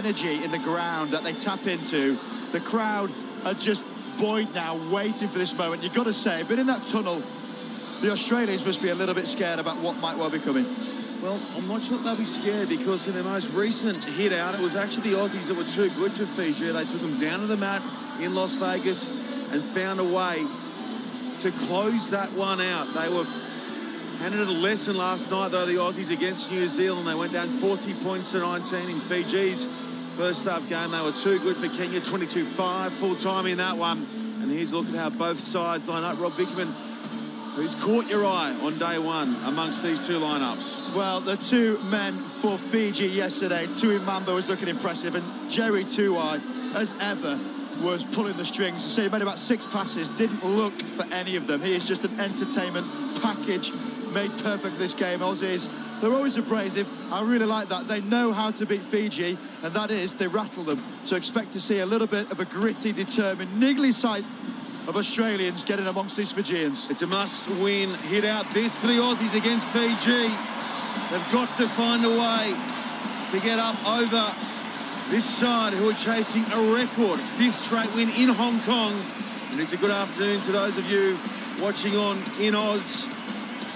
energy in the ground that they tap into. The crowd are just buoyed now, waiting for this moment. You've got to say, but in that tunnel, the Australians must be a little bit scared about what might well be coming. Well, I'm not sure they'll be scared, because in their most recent hit out, it was actually the Aussies that were too good for Fiji. They took them down to the mat in Las Vegas and found a way to close that one out. They were handed a lesson last night, though, the Aussies against New Zealand. They went down 40 points to 19 in Fiji's first half game. They were too good for Kenya, 22-5 full time in that one. And here's a look at how both sides line up. Rob Vickerman, who's caught your eye on day one amongst these two lineups? Well, the two men for Fiji yesterday, Tui Mamba was looking impressive, and Jerry Tuai, as ever, was pulling the strings. So he made about 6 passes, didn't look for any of them. He is just an entertainment package made perfect for this game. Aussies, they're always abrasive. I really like that. They know how to beat Fiji, and that is, they rattle them. So expect to see a little bit of a gritty, determined, niggly side of Australians getting amongst these Fijians. It's a must-win hit out this for the Aussies against Fiji. They've got to find a way to get up over this side, who are chasing a record 5th straight win in Hong Kong. And it's a good afternoon to those of you watching on in Oz,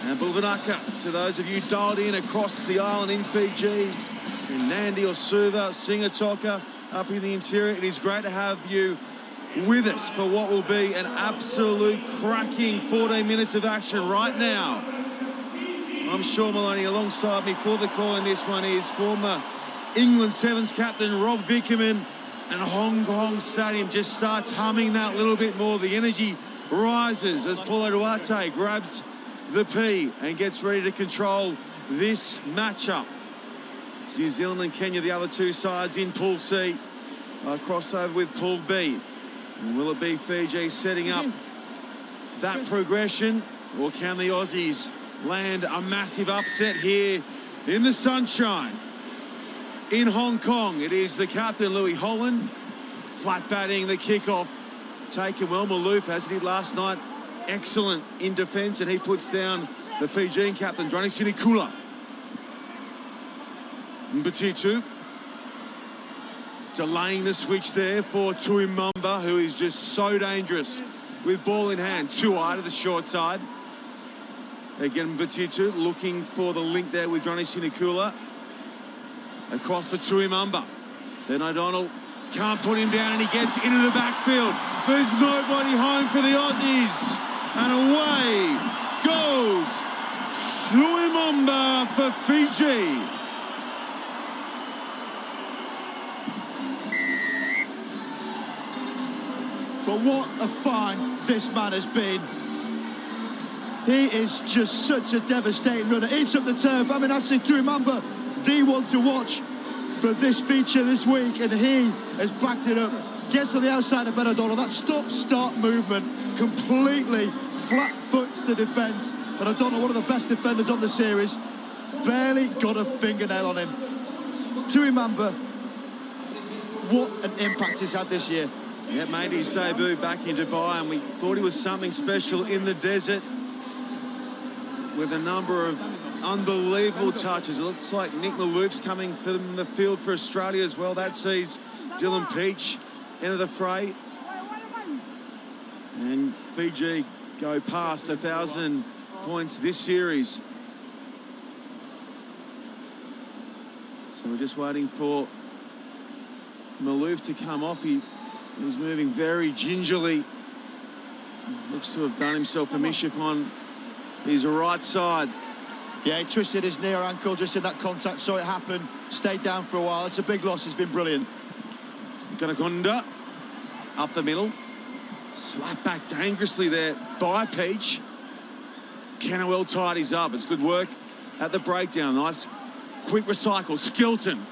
and Bulvanaka to those of you dialed in across the island in Fiji, in Nandi or Suva, Singatoka, up in the interior. It is great to have you with us for what will be an absolute cracking 14 minutes of action right now. I'm Sean Maloney. Alongside me for the call in this one is former England Sevens captain Rob Vickerman, and Hong Kong Stadium just starts humming that little bit more. The energy rises as Paulo Duarte grabs the P and gets ready to control this matchup. It's New Zealand and Kenya, the other two sides in Pool C. Crossover with Pool B. And will it be Fiji setting up that progression, or can the Aussies land a massive upset here in the sunshine in Hong Kong? It is the captain, Louis Holland, flat batting the kickoff. Taken well. Maloof, as he did last night, excellent in defence, and he puts down the Fijian captain, Drani Sinikula. Mbatitu delaying the switch there for Tui Mamba, who is just so dangerous with ball in hand. Tuai to the short side. Again, Mbatitu looking for the link there with Drani Sinikula. Across for Tui Mamba. Then O'Donnell can't put him down, and he gets into the backfield. There's nobody home for the Aussies. And away goes Tui Mamba for Fiji. But what a find this man has been. He is just such a devastating runner. Eats up the turf. I mean, I see Tui Mamba, the one to watch for this feature this week, and he has backed it up. Gets to the outside of O'Donnell. That stop-start movement completely flat-foots the defence. And O'Donnell, one of the best defenders on the series, barely got a fingernail on him. Tui Mamba, what an impact he's had this year. Yeah, made his debut back in Dubai, and we thought he was something special in the desert with a number of unbelievable touches. It looks like Nick Maloof's coming from the field for Australia as well. That sees Dylan Peach enter the fray. And Fiji go past 1,000 points this series. So we're just waiting for Maloof to come off. He's moving very gingerly. Looks to have done himself a mischief on his right side. Yeah, he twisted his knee or ankle just in that contact, saw it happen, stayed down for a while. It's a big loss, it's been brilliant. Ganaconda up the middle. Slap back dangerously there by Peach. Kennewell tidies up. It's good work at the breakdown. Nice quick recycle. Skilton.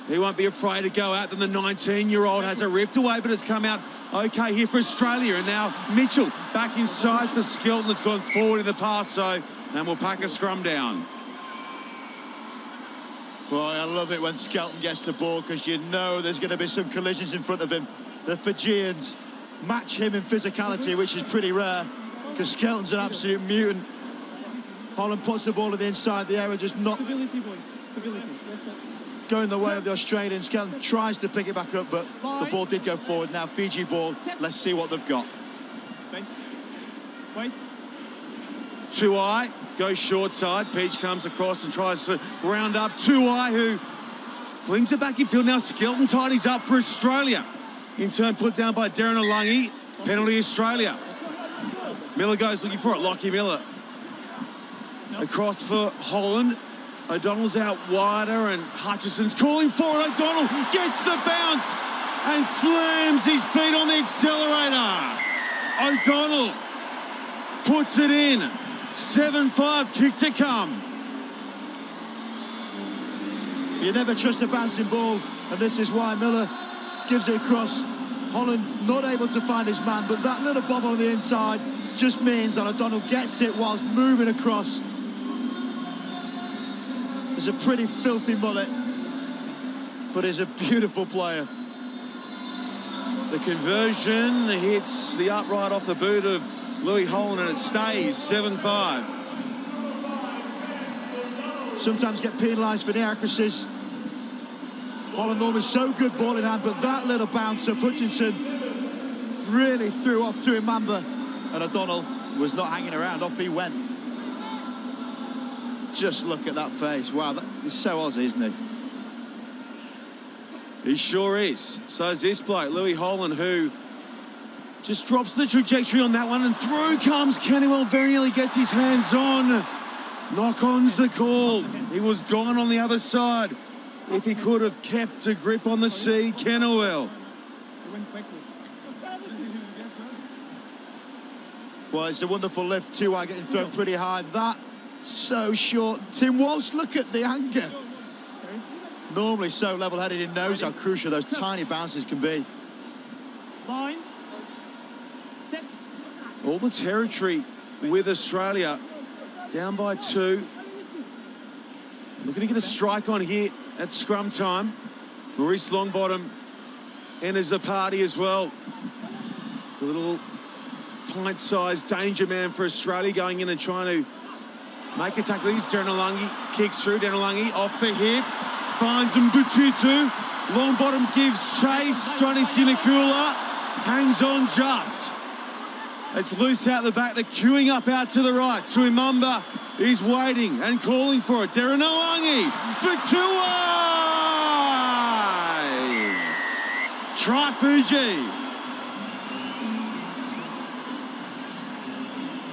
He won't be afraid to go out. Then the 19-year-old has it ripped away, but it's come out okay here for Australia. And now Mitchell back inside for Skilton. It's gone forward in the pass, so and we'll pack a scrum down. Well, I love it when Skelton gets the ball, because you know there's going to be some collisions in front of him. The Fijians match him in physicality, which is pretty rare, because Skelton's an absolute mutant. Holland puts the ball to the inside the area, just not... Stability, boys. Stability. going the way of the Australians. Skelton tries to pick it back up, but the ball did go forward. Now Fiji ball. Let's see what they've got. Space. Wait. Tuai goes short side. Peach comes across and tries to round up Tuai, who flings it back in field. Now Skelton tidies up for Australia. In turn, put down by Darren Alangi. Penalty Australia. Miller goes looking for it. Lockie Miller. Across for Holland. O'Donnell's out wider and Hutchison's calling for it. O'Donnell gets the bounce and slams his feet on the accelerator. O'Donnell puts it in. 7-5, kick to come. You never trust a bouncing ball, and this is why Miller gives it across. Holland not able to find his man, but that little bob on the inside just means that O'Donnell gets it whilst moving across. He's a pretty filthy mullet, but he's a beautiful player. The conversion hits the upright off the boot of Louis Holland, and it stays 7-5. Sometimes get penalised for inaccuracies. Holland normally so good ball in hand, but that little bouncer, Hutchinson really threw off to Imamba, and O'Donnell was not hanging around. Off he went. Just look at that face. Wow, he's so Aussie, isn't he? He sure is. So is this bloke, Louis Holland, who just drops the trajectory on that one, and through comes Kennewell. Very nearly gets his hands on. Knock-on's the call. He was gone on the other side. If he could have kept a grip on the sea, Kennewell. Well, it's a wonderful lift. Tuai getting thrown pretty high. That so short. Tim Walsh, look at the anger. Normally so level-headed, he knows how crucial those tiny bounces can be. Line. Set. All the territory with Australia. Down by 2. Looking to get a strike on here at scrum time. Maurice Longbottom enters the party as well. The little pint-sized danger man for Australia going in and trying to make a tackle. He's Darren Alangi, kicks through. Darren Alangi off the hip, finds Mbutitu. Longbottom gives chase. Johnny Sinakula hangs on just. It's loose out the back. They're queuing up out to the right. Tuimamba is waiting and calling for it. Darren Alangi for Tuai. Try Fiji.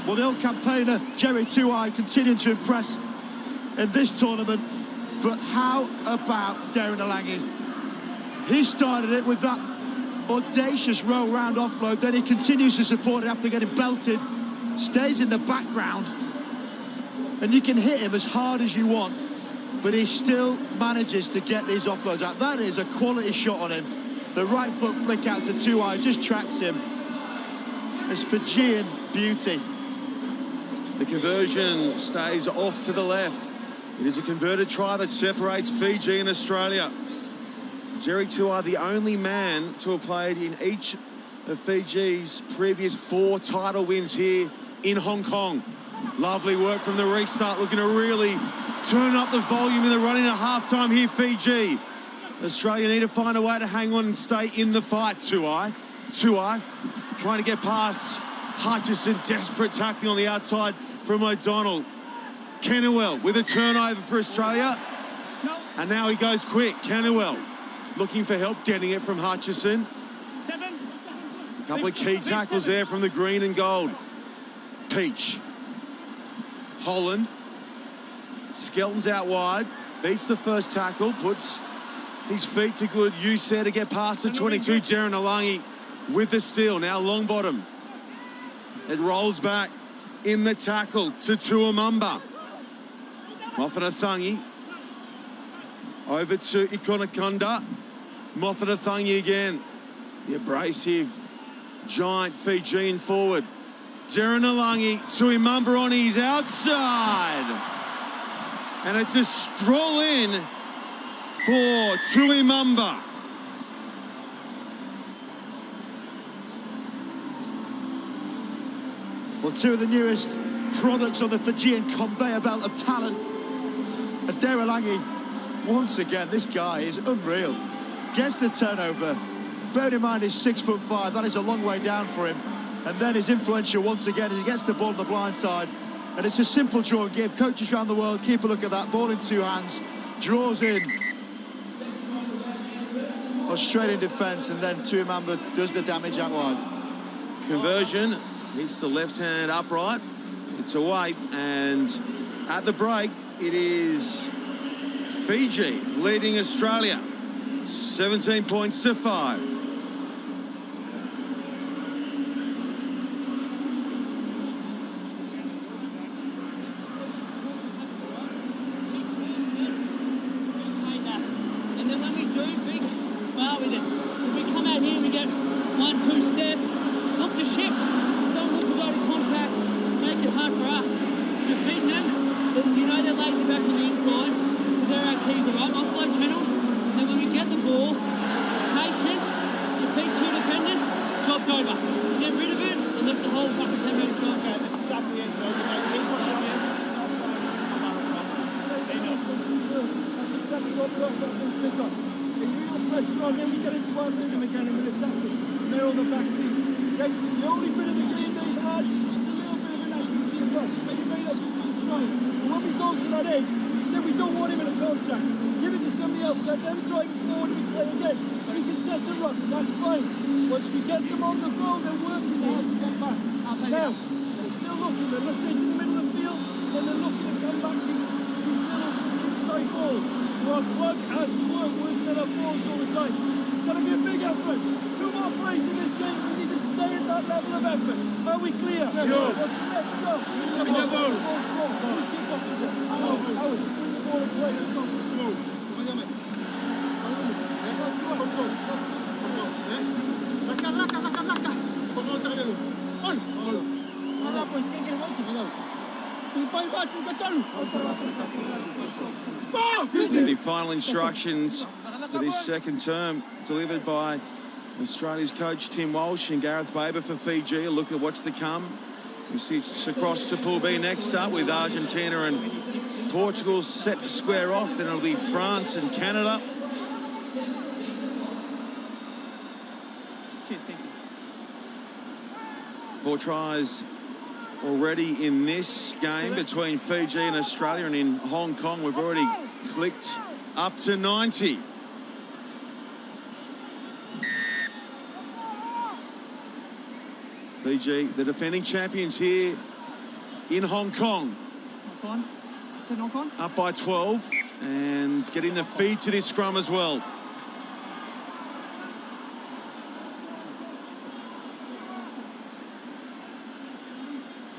Well, the old campaigner, Jerry Tuai, continuing to impress in this tournament. But how about Darren Alangi? He started it with that audacious roll-round offload. Then he continues to support it after getting belted. Stays in the background. And you can hit him as hard as you want. But he still manages to get these offloads out. That is a quality shot on him. The right foot flick out to Tuai just tracks him. It's Fijian beauty. The conversion stays off to the left. It is a converted try that separates Fiji and Australia. Jerry Tuai, the only man to have played in each of Fiji's previous 4 title wins here in Hong Kong. Lovely work from the restart, looking to really turn up the volume in the run into halftime here, Fiji. Australia need to find a way to hang on and stay in the fight. Tuai trying to get past Hutchison, desperate tackling on the outside from O'Donnell. Kennewell with a turnover for Australia. And now he goes quick. Kennewell looking for help, getting it from Hutchison. A couple of key tackles there from the green and gold. Peach. Holland. Skelton's out wide. Beats the first tackle. Puts his feet to good use there to get past the 22. Darren Alangi with the steal. Now Longbottom. It rolls back in the tackle to Tuimamba. Mofanathangi. Over to Ikonakonda. Mofanathangi again. The abrasive giant Fijian forward. Darren Alangi, Tuimamba on his outside. And it's a stroll in for Tuimamba. Well, 2 of the newest products on the Fijian conveyor belt of talent. And Darren Alangi Once again, this guy is unreal. Gets the turnover. Bear in mind he's 6'5". That is a long way down for him. And then he's influential once again as he gets the ball on the blind side. And it's a simple draw and give. Coaches around the world, keep a look at that. Ball in two hands. Draws in. Australian defence, and then Tuimamba does the damage out wide. Conversion. Hits the left hand upright. It's away. And at the break, it is Fiji leading Australia. 17 points to 5. The final instructions for this second term delivered by Australia's coach Tim Walsh and Gareth Baber for Fiji. A look at what's to come. We see it's across to Pool B next up with Argentina and Portugal set to square off. Then it'll be France and Canada. Four tries already in this game between Fiji and Australia, and in Hong Kong we've already clicked up to 90. Fiji, the defending champions here in Hong Kong. Up by 12 and getting the feed to this scrum as well.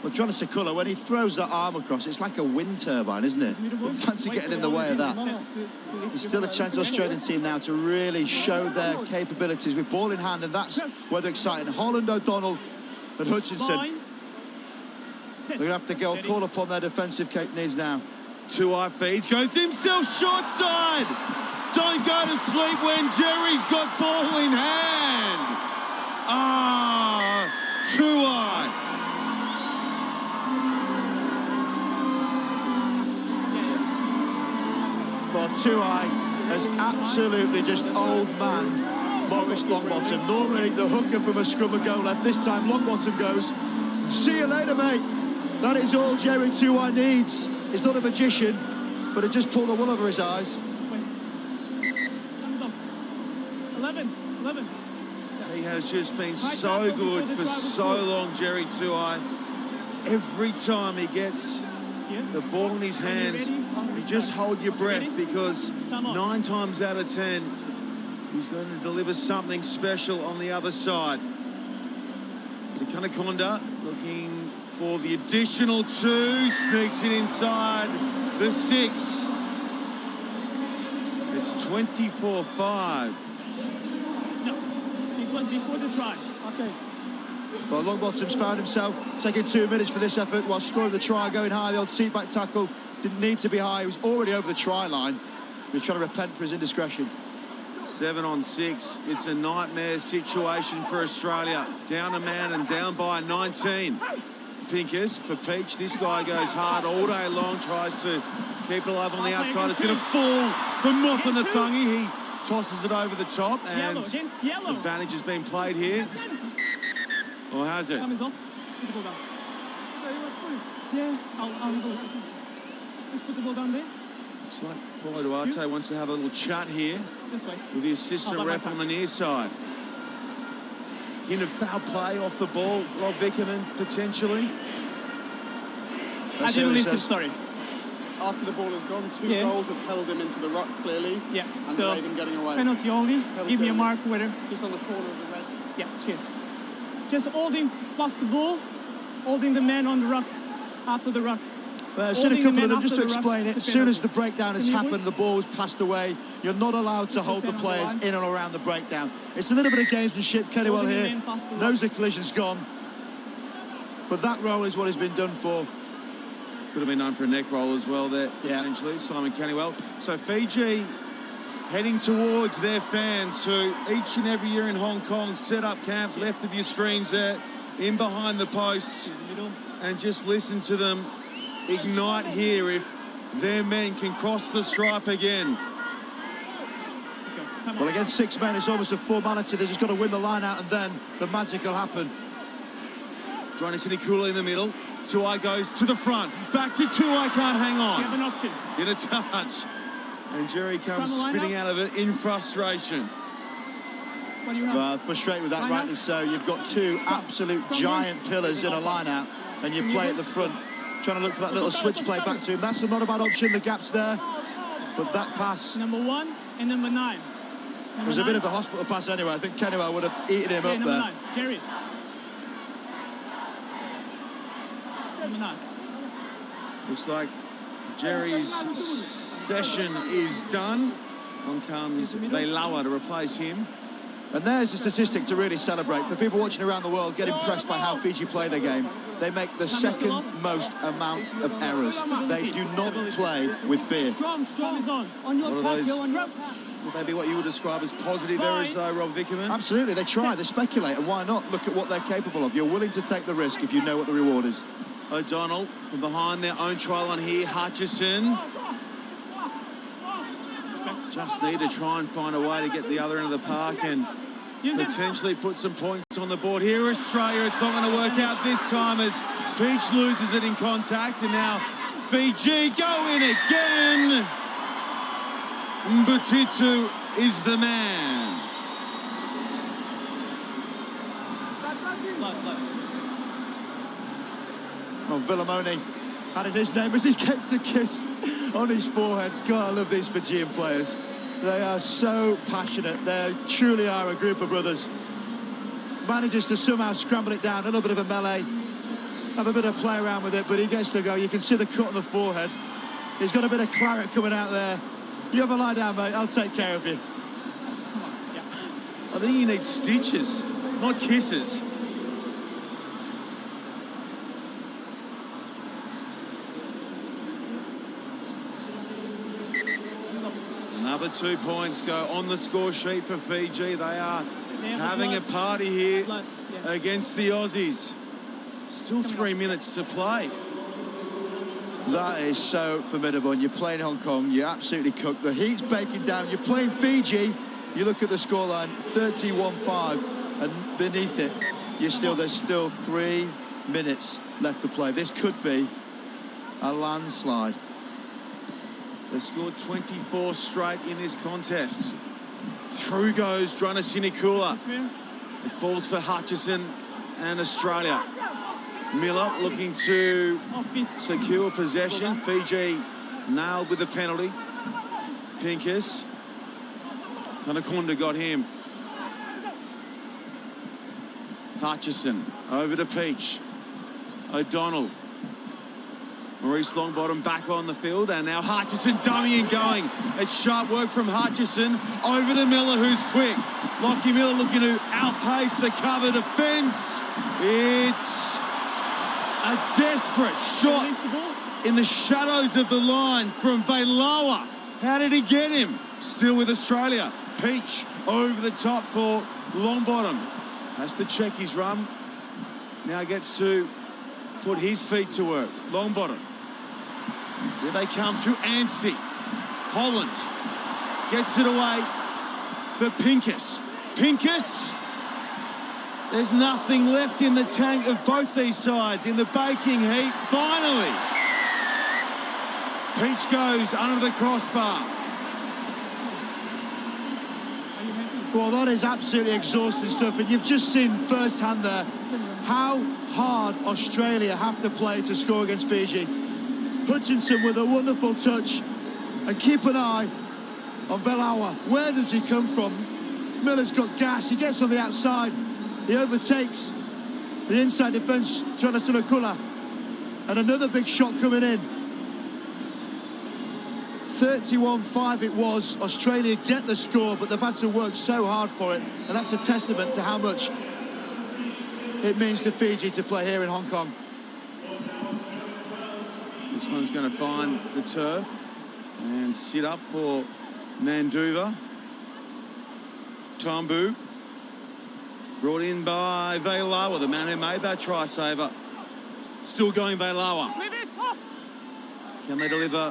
Well, Jonathan Sekula, when he throws that arm across, it's like a wind turbine, isn't it? Fancy getting in the way of that. There's still a chance for the Australian team now to really show their capabilities with ball in hand, and that's where they're exciting. Holland, O'Donnell and Hutchinson. They're going to have to go call upon their defensive needs now. Two-eye feeds, goes himself short side. Don't go to sleep when Jerry's got ball in hand. Two-eye. Well, Two-eye has absolutely just old man Maurice Longbottom. Normally the hooker from a scrum would go left. This time Longbottom goes, see you later, mate. That is all Jerry Two-eye needs. He's not a magician, but it just pulled the wool over his eyes. 11. He has just been so good for so long, Jerry Two-eye. Every time he gets the ball in his hands, you just hold your breath, because 9 times out of 10, he's going to deliver something special on the other side. Takanakonda looking for the additional 2, sneaks it inside the 6. It's 24-5. No, before the try. Okay. Well, Longbottom's found himself taking 2 minutes for this effort while scoring the try, going high. The old seat back tackle didn't need to be high. He was already over the try line. He was trying to repent for his indiscretion. 7 on 6. It's a nightmare situation for Australia. Down a man and down by 19. Pincus for Peach. This guy goes hard all day long, tries to Keep it alive on the outside. It's going to fall. The Moth and the Thungy. He tosses it over the top, and advantage has been played here. Or has it? Time is off. Put the ball down. Yeah, I'll go. Just put the ball down there. Looks like Paulo Duarte wants to have a little chat here This way. with the assistant ref on the near side. Hint of foul play off the ball. Rob Vickerman, potentially. I didn't listen, sorry. After the ball has gone, two goals has held him into the ruck clearly. Yeah, and so delayed him getting away. penalty only. Give me a mark with her. Just on the corner of the red. Yeah, cheers. Just holding past the ball, holding the man on the ruck, after the ruck. I've seen a couple of them, just to explain it. As soon as the breakdown has happened, the ball's passed away. You're not allowed to hold the players in and around the breakdown. It's a little bit of gamesmanship. Kennywell here knows the collision's gone. But that roll is what has been done for. Could have been known for a neck roll as well there, potentially, Simon Kennywell. So Fiji heading towards their fans who each and every year in Hong Kong set up camp left of your screens there, in behind the posts, and just listen to them ignite here if their men can cross the stripe again. Well, against 6 men, it's almost a formality. They've just got to win the line out, and then the magic will happen. Jonas Sinikula in the middle. Tuai goes to the front. Back to Tuai, can't hang on. You have an option. It's in a touch. And Jerry comes spinning out of it in frustration. What do you have? Well, frustrated with that, rightly so. You've got two absolute giant pillars in a line-out, and you play at the front, trying to look for that little switch play back to him. That's not a bad option, the gap's there. But that pass... Number 1 and number 9. It was a bit of a hospital pass anyway. I think Kennywell would have eaten him up number there. 9. Jerry. Number 9. Looks like Jerry's session is done. On comes Veilawa to replace him. And there's a statistic to really celebrate. For people watching around the world, get impressed by how Fiji play their game. They make the second most amount of errors. They do not play with fear. Strong is on. What are those? Would they be what you would describe as positive errors, though, Rob Vickerman? Absolutely. They try, they speculate, and why not? Look at what they're capable of. You're willing to take the risk if you know what the reward is. O'Donnell from behind their own try line here. Hutchison. Just need to try and find a way to get the other end of the park and potentially put some points on the board. Here, Australia, it's not going to work out this time as Peach loses it in contact, and now Fiji go in again. Mbutitu is the man. Oh, Villamoni added his name as he gets a kiss on his forehead. God, I love these Fijian players. They are so passionate. They truly are a group of brothers. Manages to somehow scramble it down, a little bit of a melee, have a bit of play around with it, but he gets to go. You can see the cut on the forehead. He's got a bit of claret coming out there. You have a lie down, mate. I'll take care of you. I think you need stitches, not kisses. Another 2 points go on the score sheet for Fiji. They are having a party here against the Aussies. Still 3 minutes to play. That is so formidable. And you're playing Hong Kong, you're absolutely cooked. The heat's baking down. You're playing Fiji. You look at the scoreline, 31-5, and beneath it, there's still 3 minutes left to play. This could be a landslide. They've scored 24 straight in this contest. Through goes Jonas Sinikula. It falls for Hutchison and Australia. Miller looking to secure possession. Fiji nailed with the penalty. Pincus. Kanakonda got him. Hutchison over to Peach. O'Donnell. Maurice Longbottom back on the field, and now Hutchison dummying going. It's sharp work from Hutchison over to Miller, who's quick. Lockie Miller looking to outpace the cover defence. It's a desperate shot in the shadows of the line from Veilawa. How did he get him? Still with Australia. Peach over the top for Longbottom. Has to check his run. Now gets to put his feet to work. Longbottom. Here they come through Anstey. Holland gets it away for Pincus. Pincus! There's nothing left in the tank of both these sides in the baking heat. Finally! Peach goes under the crossbar. Well, that is absolutely exhausting stuff, and you've just seen firsthand there how hard Australia have to play to score against Fiji. Hutchinson with a wonderful touch, and keep an eye on Velawa. Where does he come from? Miller's got gas, he gets on the outside, he overtakes the inside defence, Jonathan Akula, and another big shot coming in. 31-5 it was. Australia get the score, but they've had to work so hard for it, and that's a testament to how much it means to Fiji to play here in Hong Kong. This one's going to find the turf and sit up for Nanduva. Tambu, brought in by Velawa, the man who made that try saver. Still going Velawa. Can they deliver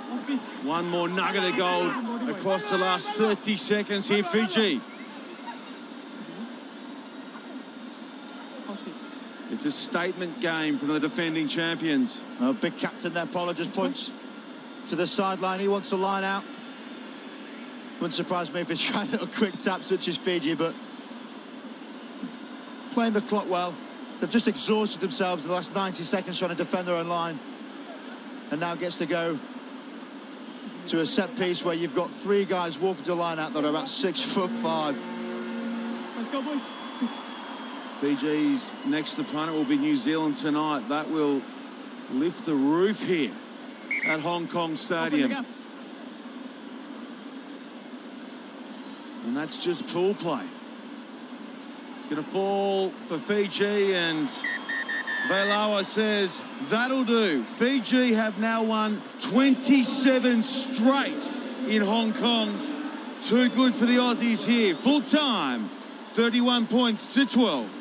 one more nugget of gold across the last 30 seconds here, Fiji? It's a statement game from the defending champions. Oh, big captain there, Paula, just points to the sideline. He wants to line out. Wouldn't surprise me if it's trying a little quick tap such as Fiji, but playing the clock well. They've just exhausted themselves in the last 90 seconds trying to defend their own line. And now gets to go to a set piece where you've got three guys walking to the line out that are about 6'5". Let's go, boys. Fiji's next opponent will be New Zealand tonight. That will lift the roof here at Hong Kong Stadium. And that's just pool play. It's going to fall for Fiji, and Velawa says that'll do. Fiji have now won 27 straight in Hong Kong. Too good for the Aussies here. Full time, 31 points to 12.